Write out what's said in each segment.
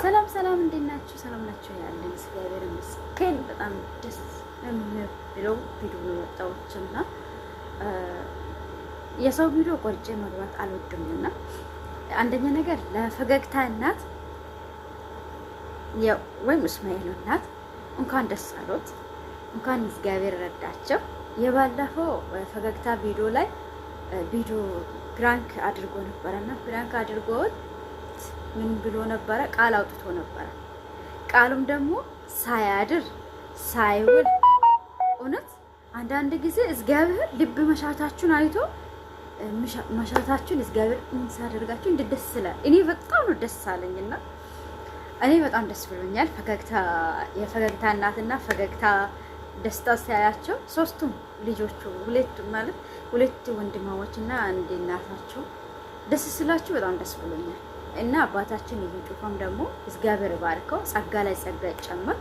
ሰላም ሰላም፣ እንዴት ናችሁ? ሰላም ናችሁ? ያለን እግዚአብሔር ይመስገን። በጣም ደስ የሚለው ቪዲዮ ነው የወጣሁትና የሰው ቪዲዮ ቆርጬ መግባት አልወድምና አንደኛ ነገር ለፈገግታ እናት ወይም እስማኤል እናት እንኳን ደስ አሎት፣ እንኳን እግዚአብሔር ረዳቸው። የባለፈው ፈገግታ ቪዲዮ ላይ ቪዲዮ ፕራንክ አድርጎ ነበረና ፕራንክ አድርጎት ምን ብሎ ነበረ? ቃል አውጥቶ ነበረ። ቃሉም ደግሞ ሳያድር ሳይውል እውነት አንዳንድ ጊዜ እግዚአብሔር ልብ መሻታችሁን አይቶ መሻታችሁን እግዚአብሔር እንሳደርጋችሁ እንድደስ ይላል። እኔ በጣም ነው ደስ አለኝና እኔ በጣም ደስ ብሎኛል። የፈገግታ እናትና ፈገግታ ደስታ ሲያያቸው ሶስቱም ልጆቹ ሁለት ወንድማሞችና አንድ እናታቸው ደስ ስላችሁ በጣም ደስ ብሎኛል። እና አባታችን ይሁን ደግሞ እግዚአብሔር ባርከው ጸጋ ላይ ጸጋ ይጨምር።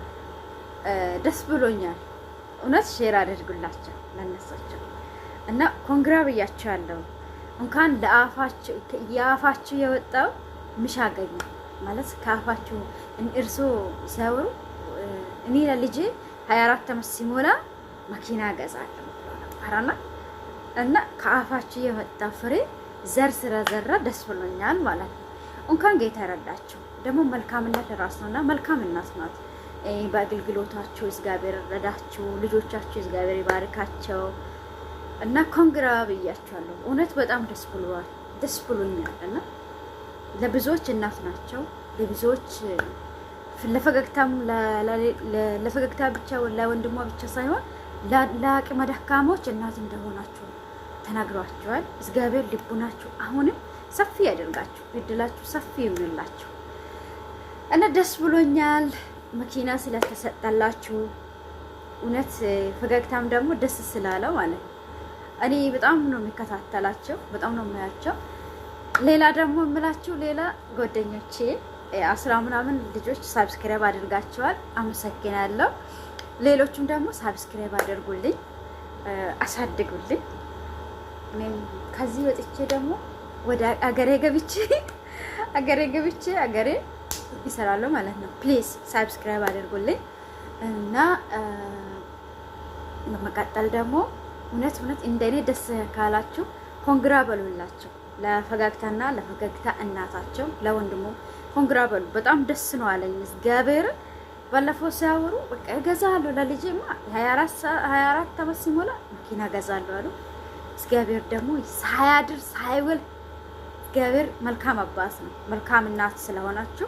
ደስ ብሎኛል። እውነት ሼር አድርጉላቸው ለነሳቸው እና ኮንግራ ብያቸዋለሁ። እንኳን የአፋችሁ የወጣው ምሻገኝ ማለት ከአፋችሁ እርሶ ሲያወሩ እኔ ለልጄ 24 ዓመት ሲሞላ መኪና ገዛለሁ አራና እና ከአፋችሁ የወጣ ፍሬ ዘር ስለዘራ ደስ ብሎኛል ማለት ነው። እንኳን ጌታ ረዳቸው። ደግሞ መልካምነት ራስ ነውና መልካም እናት ናት። በአገልግሎታቸው እግዚአብሔር ረዳቸው። ልጆቻቸው እግዚአብሔር ይባርካቸው እና ኮንግራ ብያቸዋለሁ። እውነት በጣም ደስ ብሎኛል እና ለብዙዎች እናት ናቸው። ለብዙዎች ለፈገግታ ብቻ ለወንድሟ ብቻ ሳይሆን ለአቅመ ደካሞች እናት እንደሆናቸው ተናግሯቸዋል። እግዚአብሔር ልቡናችሁ አሁንም ሰፊ ያደርጋችሁ፣ እድላችሁ ሰፊ ይሁንላችሁ እና ደስ ብሎኛል መኪና ስለተሰጠላችሁ። እውነት ፈገግታም ደግሞ ደስ ስላለው ማለት እኔ በጣም ነው የሚከታተላቸው፣ በጣም ነው የማያቸው። ሌላ ደግሞ የምላችሁ ሌላ ጓደኞቼ 10 ምናምን ልጆች ሳብስክራይብ አድርጋቸዋል፣ አመሰግናለሁ። ሌሎቹም ደግሞ ሳብስክራይብ አድርጉልኝ፣ አሳድጉልኝ። እኔም ከዚህ ወጥቼ ደግሞ ወደ አገሬ ገብቼ አገሬ ይሰራለሁ ማለት ነው። ፕሊዝ ሳብስክራይብ አድርጉልኝ እና በመቀጠል ደግሞ እውነት እንደኔ ደስ ካላችሁ ኮንግራ በሉላቸው። ለፈገግታና ለፈገግታ እናታቸው ለወንድሙ ኮንግራ በሉ። በጣም ደስ ነው አለኝ እግዚአብሔር። ባለፈው ሲያወሩ በቃ እገዛለሁ ለልጄማ 24 ዓመት ሲሞላ መኪና እገዛለሁ አሉ። እግዚአብሔር ደግሞ ሳያድር ሳይውል እግዚአብሔር መልካም አባት ነው። መልካም እናት ስለሆናችሁ